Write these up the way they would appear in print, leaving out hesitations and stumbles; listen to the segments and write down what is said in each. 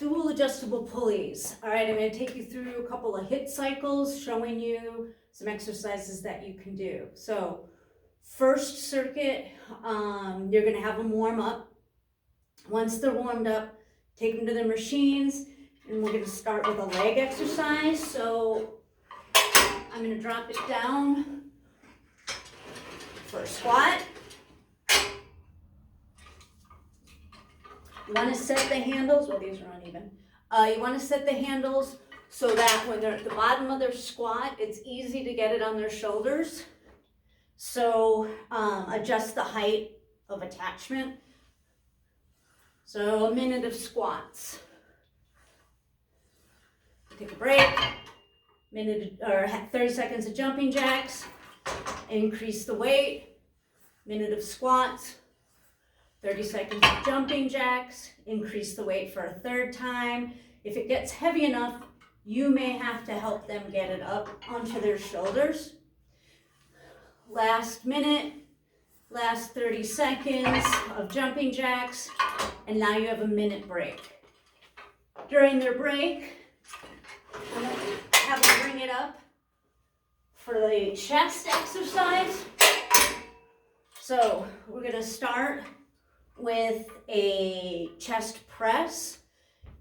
dual adjustable pulleys. All right, I'm going to take you through a couple of hit cycles, showing you some exercises that you can do. So first circuit, you're going to have them warm up. Once they're warmed up, take them to their machines, and we're going to start with a leg exercise. So I'm going to drop it down for a squat. You want to set the handles, well, these are uneven. You want to set the handles so that when they're at the bottom of their squat, it's easy to get it on their shoulders. So adjust the height of attachment. So a minute of squats. Take a break. Minute or 30 seconds of jumping jacks. Increase the weight. Minute of squats. 30 seconds of jumping jacks, increase the weight for a third time. If it gets heavy enough, you may have to help them get it up onto their shoulders. Last minute, last 30 seconds of jumping jacks, and now you have a minute break. During their break, I'm going to have them bring it up for the chest exercise. So we're going to start with a chest press.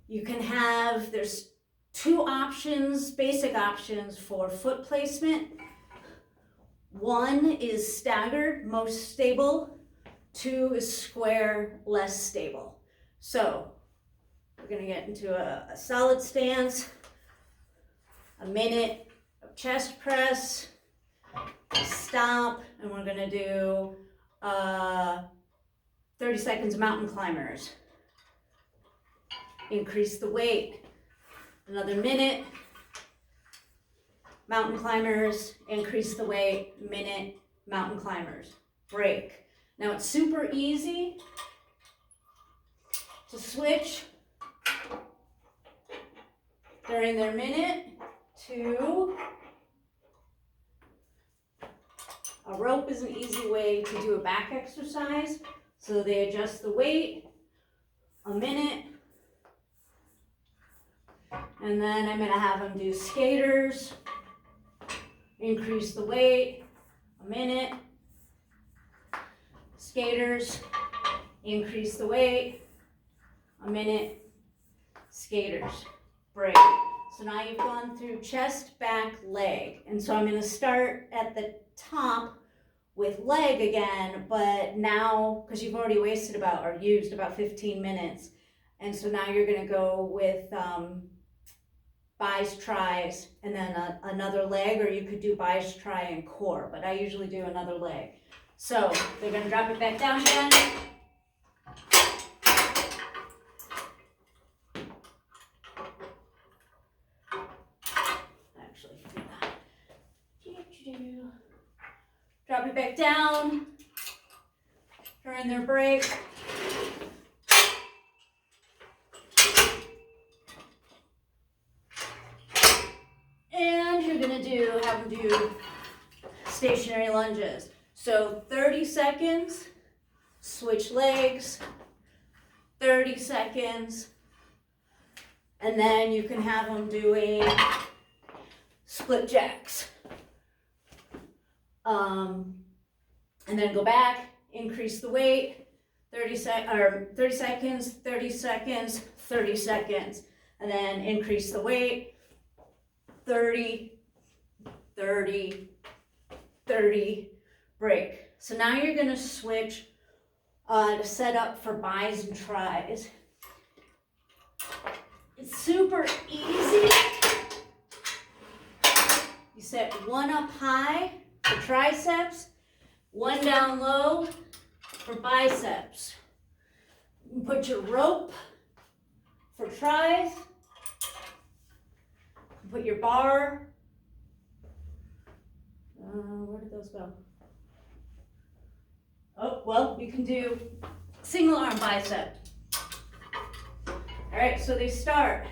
You can have, there's two options, basic options for foot placement. One is staggered, most stable. Two is square, less stable. So we're going to get into a solid stance, a minute of chest press, stop, and we're going to do 30 seconds of mountain climbers. Increase the weight. Another minute. Mountain climbers. Increase the weight. Minute. Mountain climbers. Break. Now it's super easy to switch during their minute to a rope is an easy way to do a back exercise. So they adjust the weight, a minute, and then I'm going to have them do skaters, increase the weight, a minute, skaters, increase the weight, a minute, skaters, break. So now you've gone through chest, back, leg, and so I'm going to start at the top with leg again, but now, because you've already wasted about, or used about 15 minutes, and so now you're going to go with bis, tris, and then another leg, or you could do bis, tri, and core, but I usually do another leg. So they're going to drop it back down again. Actually, do that. Drop it back down during their break. And you're going to have them do stationary lunges. So 30 seconds, switch legs, 30 seconds, and then you can have them doing split jacks. And then go back, increase the weight, 30 seconds, 30 seconds, 30 seconds, and then increase the weight, 30, 30, 30, break. So now you're going to switch to set up for bis and tris. It's super easy. You set one up high for triceps, one down low for biceps. You put your rope for tris. Put your bar. Where did those go? Oh, well, you can do single arm bicep. All right, so they start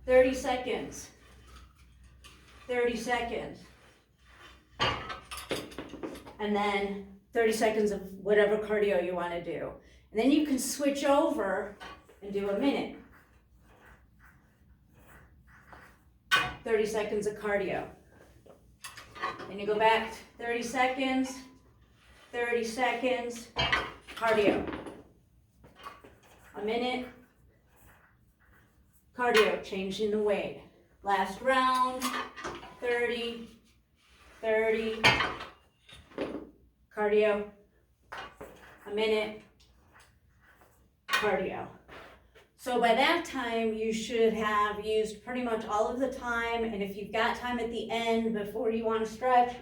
30 seconds, 30 seconds, and then 30 seconds of whatever cardio you want to do. And then you can switch over and do a minute. 30 seconds of cardio. Then you go back 30 seconds, 30 seconds, cardio. A minute, cardio, changing the weight. Last round, 30, 30, cardio. A minute, cardio. So by that time, you should have used pretty much all of the time, and if you've got time at the end before you want to stretch,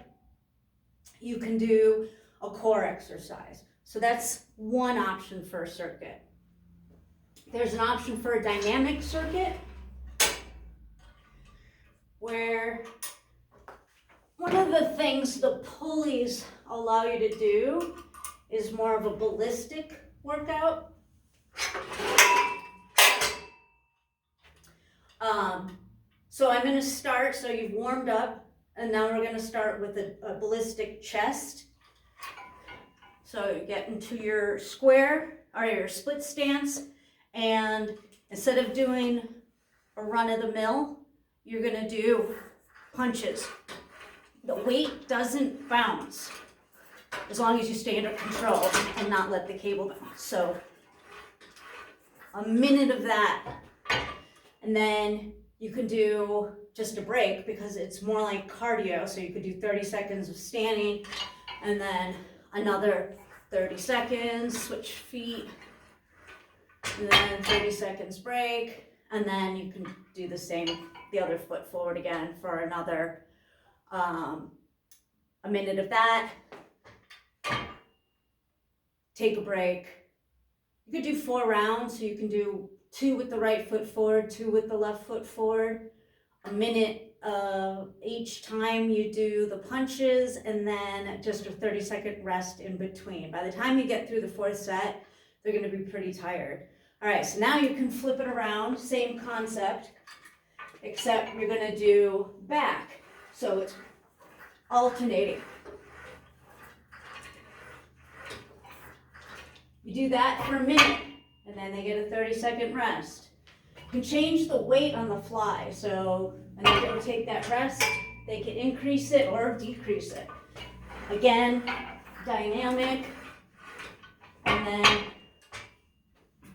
you can do a core exercise. So that's one option for a circuit. There's an option for a dynamic circuit where one of the things the pulleys allow you to do is more of a ballistic workout. So I'm going to start, so you've warmed up, and now we're going to start with a ballistic chest. So you get into your square, or your split stance, and instead of doing a run-of-the-mill, you're going to do punches. The weight doesn't bounce as long as you stay under control and not let the cable bounce. So a minute of that, and then you can do just a break because it's more like cardio. So you could do 30 seconds of standing and then another 30 seconds, switch feet, and then 30 seconds break, and then you can do the same, the other foot forward again for another a minute of that. Take a break. You could do 4 rounds, so you can do 2 with the right foot forward, 2 with the left foot forward. A minute each time you do the punches, and then just a 30-second rest in between. By the time you get through the 4th set, they're going to be pretty tired. All right, so now you can flip it around, same concept, except you're going to do back. So it's alternating. You do that for a minute, and then they get a 30-second rest. You can change the weight on the fly, so when they go take that rest, they can increase it or decrease it. Again, dynamic, and then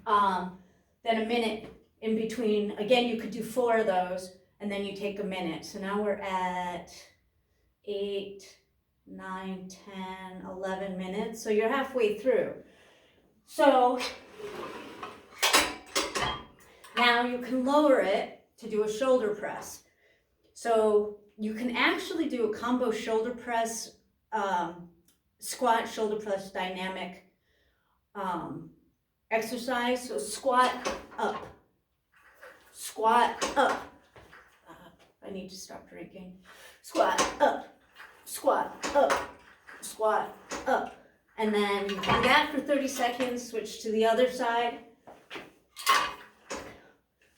a minute in between. Again, you could do 4 of those, and then you take a minute. So now we're at 8, 9, 10, 11 minutes. So you're halfway through. So now you can lower it to do a shoulder press. So you can actually do a combo shoulder press, squat, shoulder press, dynamic exercise. So squat up, squat up. I need to stop drinking. Squat up, squat up, squat up. And then you do that for 30 seconds, switch to the other side.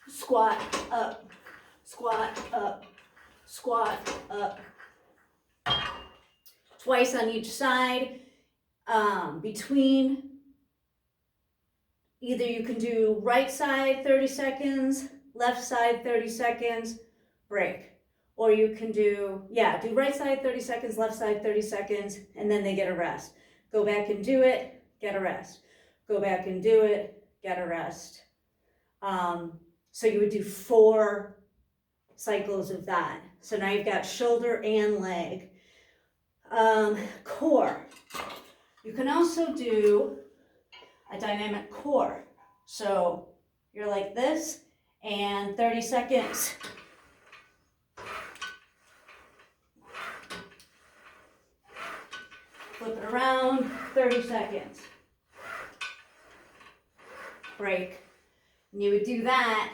Squat up, squat up, squat up. Twice on each side. Between, either you can do right side 30 seconds, left side 30 seconds, break. Or you can do right side 30 seconds, left side 30 seconds, and then they get a rest. Go back and do it, get a rest. Go back and do it, get a rest. So you would do 4 cycles of that. So now you've got shoulder and leg. Core. You can also do a dynamic core. So you're like this, and 30 seconds. Flip it around, 30 seconds. Break. And you would do that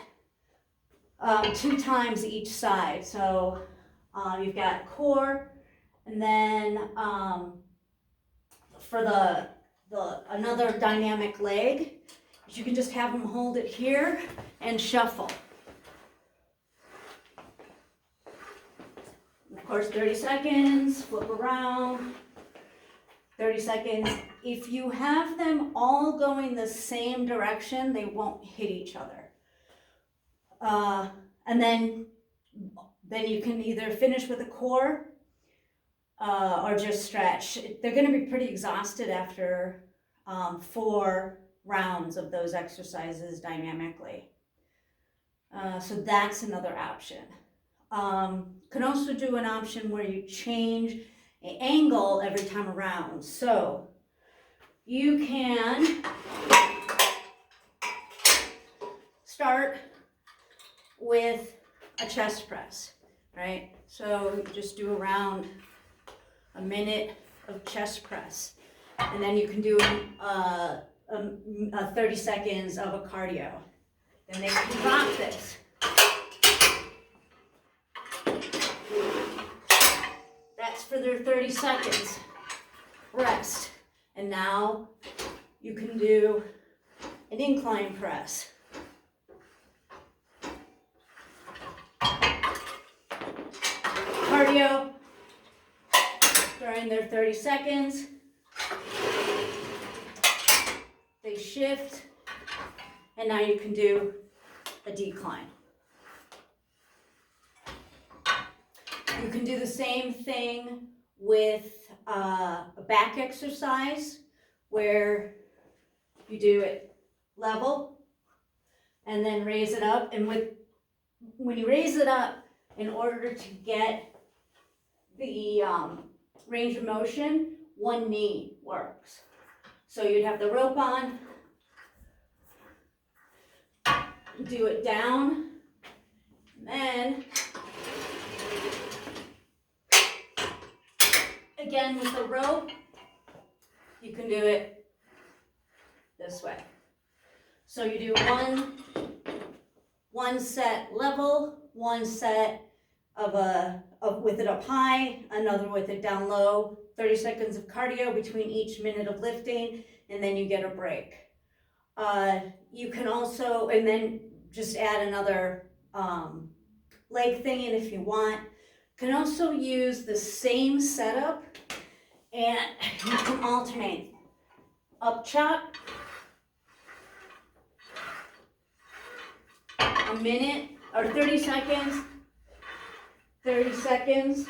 2 times each side. So you've got core, and then for the another dynamic leg, you can just have them hold it here and shuffle. And of course, 30 seconds, flip around. 30 seconds. If you have them all going the same direction, they won't hit each other. And then then you can either finish with a core or just stretch. They're going to be pretty exhausted after 4 rounds of those exercises dynamically. So that's another option. Can also do an option where you change an angle every time around. So you can start with a chest press, right? So you just do around a minute of chest press, and then you can do 30 seconds of a cardio. Then they can drop this. That's for their 30 seconds rest. And now you can do an incline press. Cardio during their 30 seconds. They shift, and now you can do a decline. You can do the same thing with a back exercise where you do it level and then raise it up. And when you raise it up, in order to get the range of motion, one knee works. So you'd have the rope on, do it down, and then again with the rope, you can do it this way. So you do one set level, one set with it up high, another with it down low, 30 seconds of cardio between each minute of lifting, and then you get a break. You can also, and then just add another leg thing in if you want. Can also use the same setup, and you can alternate up chop, a minute or 30 seconds, 30 seconds,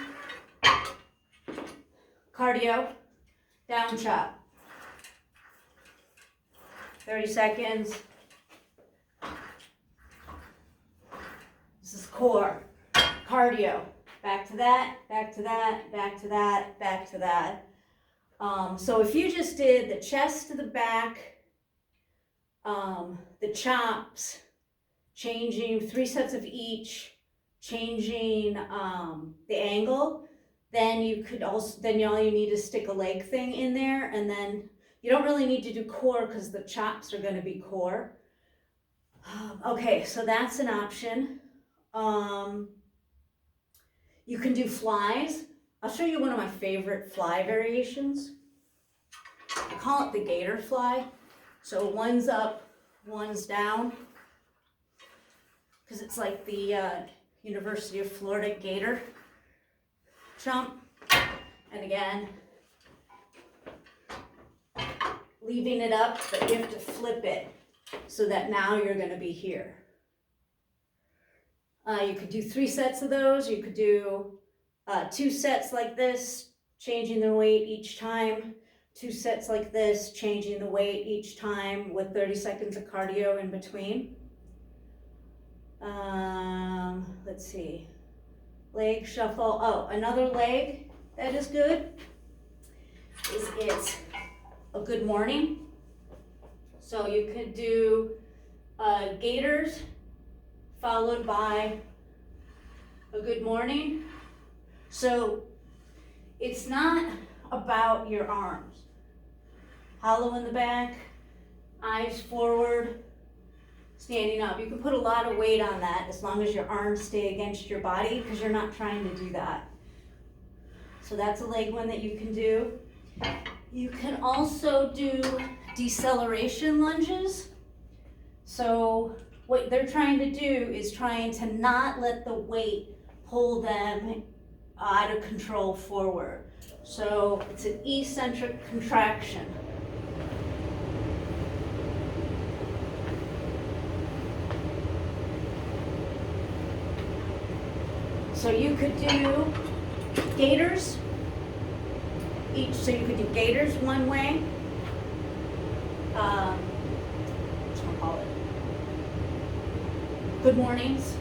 cardio, down chop, 30 seconds. This is core, cardio, back to that, back to that, back to that, back to that. So if you just did the chest to the back, the chops, changing 3 sets of each, changing the angle, then you could also, then all you need is stick a leg thing in there, and then you don't really need to do core because the chops are going to be core. Okay, so that's an option. You can do flies. I'll show you one of my favorite fly variations. I call it the gator fly. So one's up, one's down, because it's like the University of Florida gator jump. And again, leaving it up, but you have to flip it so that now you're going to be here. You could do 3 sets of those. You could do 2 sets like this, changing the weight each time. 2 sets like this, changing the weight each time with 30 seconds of cardio in between. Let's see. Leg shuffle. Oh, another leg that is good is it's a good morning. So you could do gators followed by a good morning. So it's not about your arms. Hollow in the back, eyes forward, standing up. You can put a lot of weight on that as long as your arms stay against your body, because you're not trying to do that. So that's a leg one that you can do. You can also do deceleration lunges. So what they're trying to do is trying to not let the weight pull them out of control forward. So it's an eccentric contraction. So you could do gaiters each, so you could do gaiters one way. What shall I call it? Good mornings.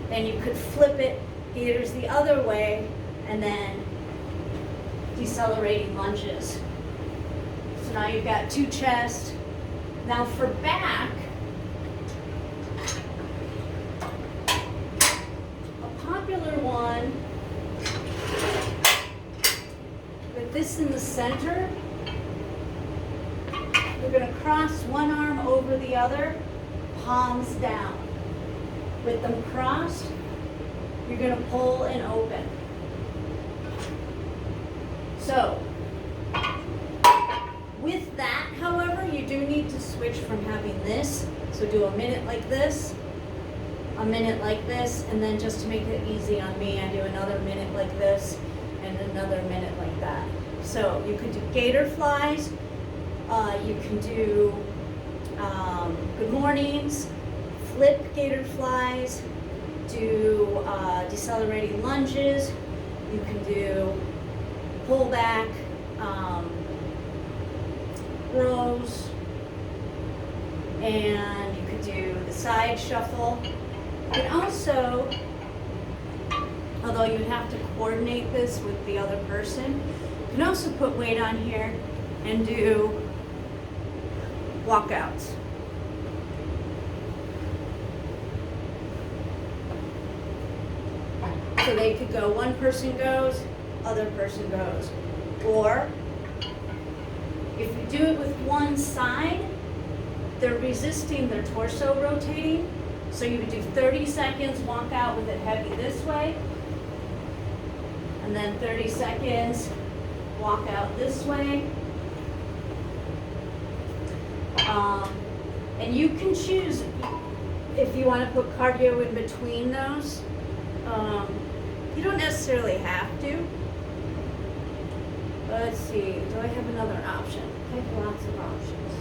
Then you could flip it, gaiters the other way, and then decelerating lunges. So now you've got two chest. Now for back, a popular one with this in the center, you're going to cross one arm over the other, palms down. With them crossed, you're going to pull and open. So, with that, however, you do need to switch from having this. So do a minute like this, a minute like this, and then just to make it easy on me, I do another minute like this, and another minute like that. So you can do gator flies, you can do good mornings, flip gator flies, do decelerating lunges, you can do pull back, rows, and you could do the side shuffle. And also, although you have to coordinate this with the other person, you can also put weight on here and do walkouts. So they could go, one person goes, other person goes. Or if you do it with one side, they're resisting their torso rotating. So you would do 30 seconds, walk out with it heavy this way. And then 30 seconds, walk out this way. And you can choose if you want to put cardio in between those. You don't necessarily have to. Let's see, do I have another option? I have lots of options.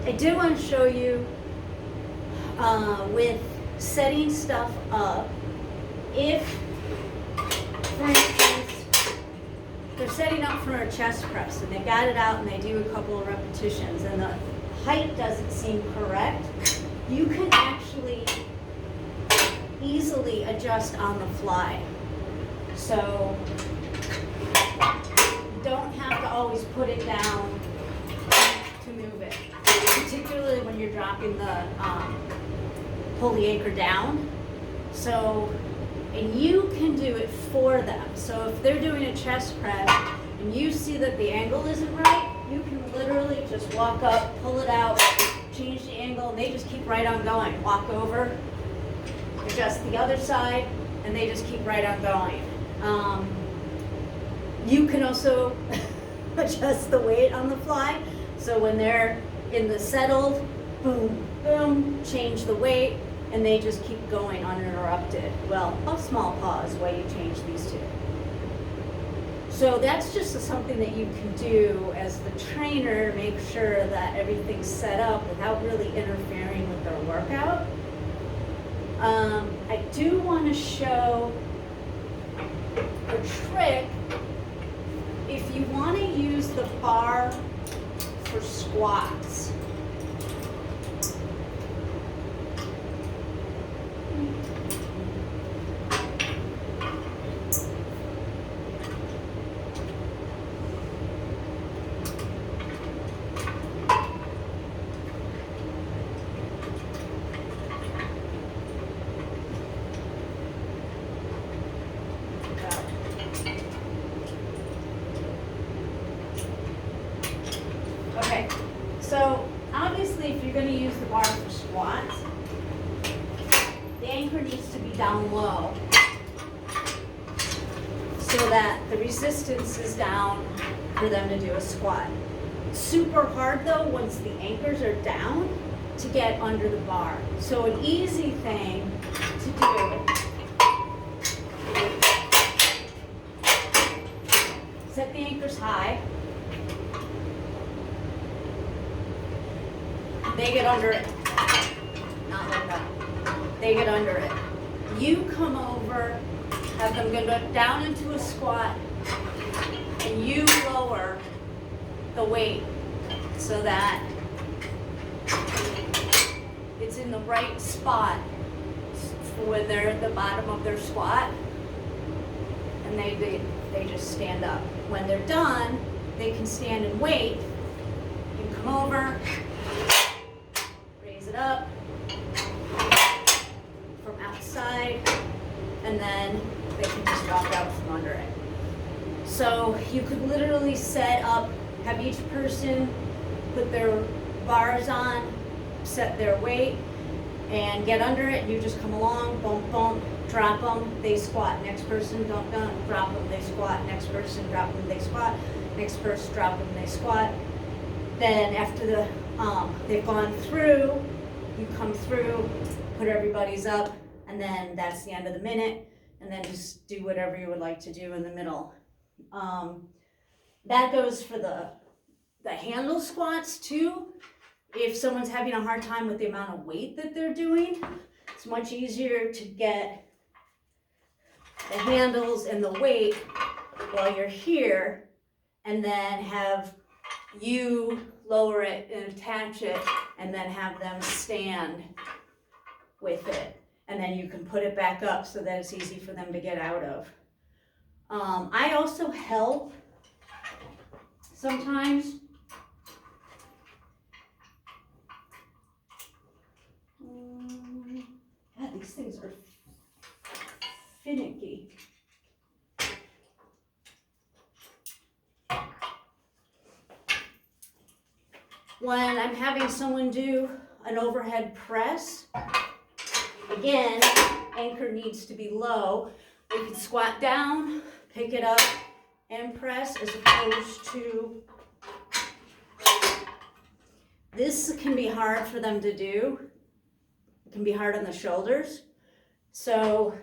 I do want to show you with setting stuff up. If, for instance, they're setting up for a chest press and they got it out and they do a couple of repetitions and the height doesn't seem correct, you can actually easily adjust on the fly. So you don't have to always put it down to move it, particularly when you're dropping the pull the anchor down. So, and you can do it for them. So if they're doing a chest press and you see that the angle isn't right, you can literally just walk up, pull it out, change the angle, and they just keep right on going. Walk over, adjust the other side, and they just keep right on going. You can also adjust the weight on the fly. So when they're in the settled, boom, boom, change the weight, and they just keep going uninterrupted. Well, a small pause while you change these two. So that's just something that you can do as the trainer, make sure that everything's set up without really interfering with their workout. I do want to show a trick if you want to use the bar for squats. Okay, so obviously if you're going to use the bar for squats, the anchor needs to be down low so that the resistance is down for them to do a squat. Super hard though once the anchors are down to get under the bar. So an easy thing to do, set the anchors high. They get under it. Not like that. They get under it. You come over Have them go down into a squat, and you lower the weight so that it's in the right spot for when they're at the bottom of their squat, and they just stand up. When they're done, they can stand and wait. You can come over, raise it up from outside, and then they can just drop it out from under it. So you could literally set up, have each person put their bars on, set their weight, and get under it. You just come along, bump, bump, drop them, they squat. Next person, drop them, they squat. Next person, drop them, they squat. Next person, drop them, they squat. Then after they've gone through, you come through, put everybody's up, and then that's the end of the minute, and then just do whatever you would like to do in the middle. That goes for the handle squats too. If someone's having a hard time with the amount of weight that they're doing, it's much easier to get the handles and the weight while you're here, and then have you lower it and attach it, and then have them stand with it. And then you can put it back up so that it's easy for them to get out of. I also help sometimes. God, these things are finicky. When I'm having someone do an overhead press, again, anchor needs to be low. We can squat down, pick it up, and press, as opposed to this can be hard for them to do. It can be hard on the shoulders. So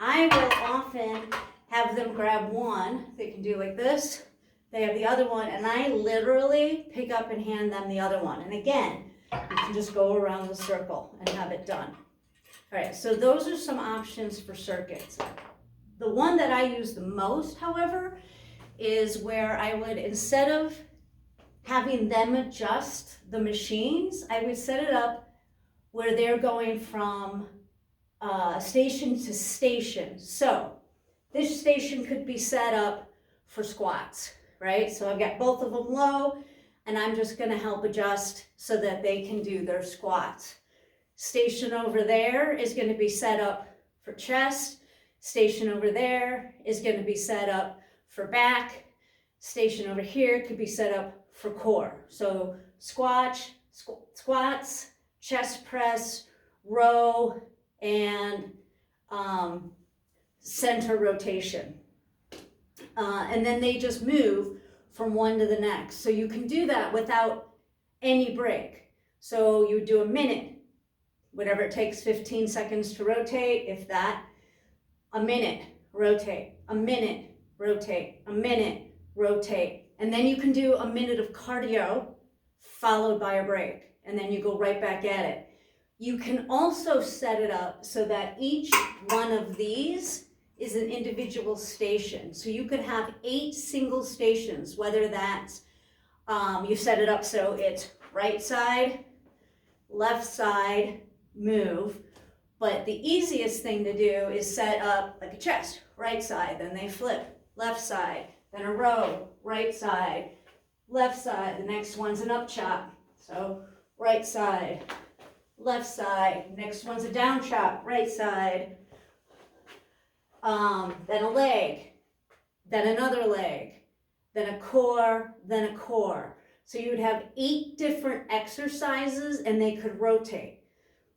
I will often have them grab one. They can do like this. They have the other one, and I literally pick up and hand them the other one. And again, you can just go around the circle and have it done. All right, so those are some options for circuits. The one that I use the most, however, is where I would, instead of having them adjust the machines, I would set it up where they're going from station to station. So this station could be set up for squats, right? So I've got both of them low, and I'm just gonna help adjust so that they can do their squats. Station over there is gonna be set up for chest. Station over there is gonna be set up for back. Station over here could be set up for core. So squats, chest press, row, and center rotation. And then they just move from one to the next. So you can do that without any break. So you do a minute, whatever it takes, 15 seconds to rotate, if that, a minute, rotate, a minute, rotate, a minute, rotate. And then you can do a minute of cardio followed by a break, and then you go right back at it. You can also set it up so that each one of these is an individual station. So you could have 8 single stations, whether that's, you set it up so it's right side, left side, move. But the easiest thing to do is set up like a chest, right side, then they flip, left side, then a row, right side, left side, the next one's an up chop. So right side, left side, next one's a down chop, right side, then a leg, then another leg, then a core, then a core. So you would have 8 different exercises, and they could rotate.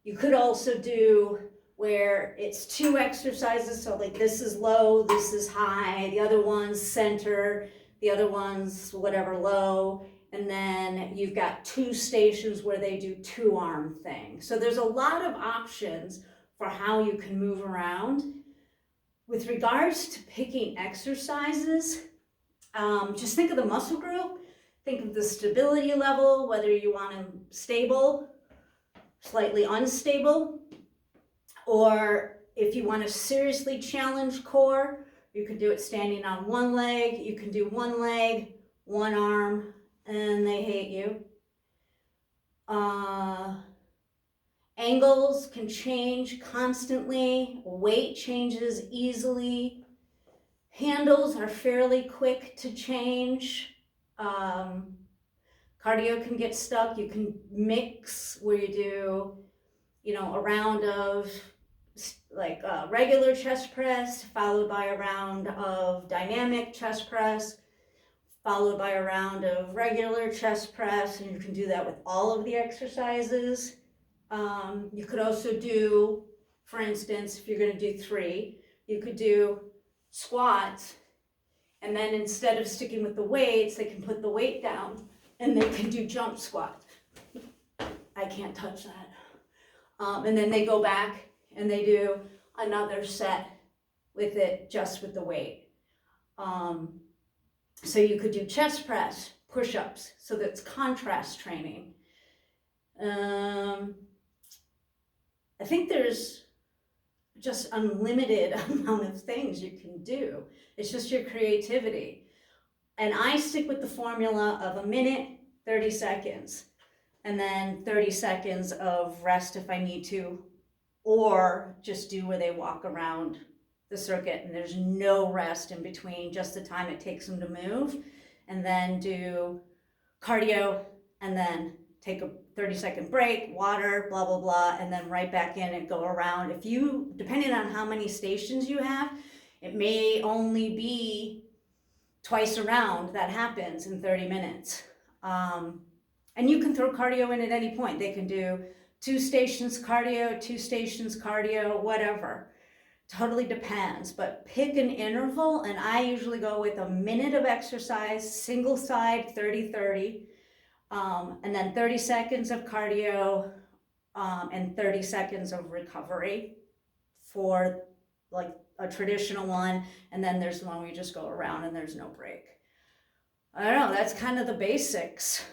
You could also do where it's 2 exercises, so like this is low, this is high, the other one's center, the other one's whatever low, and then you've got 2 stations where they do 2-arm things. So there's a lot of options for how you can move around. With regards to picking exercises, just think of the muscle group, think of the stability level, whether you want them stable, slightly unstable, or if you want to seriously challenge core, you can do it standing on one leg. You can do one leg, one arm, and they hate you. Angles can change constantly. Weight changes easily. Handles are fairly quick to change. Cardio can get stuck. You can mix where you do, a round of like regular chest press, followed by a round of dynamic chest press, followed by a round of regular chest press, and you can do that with all of the exercises. You could also do, for instance, if you're going to do 3, you could do squats, and then instead of sticking with the weights, they can put the weight down and they can do jump squats. I can't touch that. And then they go back and they do another set with it, just with the weight. So you could do chest press, push-ups, so that's contrast training. I think there's just unlimited amount of things you can do. It's just your creativity. And I stick with the formula of 1 minute, 30 seconds, and then 30 seconds of rest if I need to, or just do where they walk around the circuit and there's no rest in between, just the time it takes them to move, and then do cardio and then take a 30-second break, water, blah, blah, blah, and then right back in and go around. If you, depending on how many stations you have, it may only be twice around that happens in 30 minutes. And you can throw cardio in at any point. They can do 2 stations cardio, 2 stations cardio, whatever. Totally depends, but pick an interval, and I usually go with 1 minute of exercise, single side, 30-30, and then 30 seconds of cardio, and 30 seconds of recovery for like a traditional one, and then there's the one where you just go around and there's no break. I don't know, that's kind of the basics.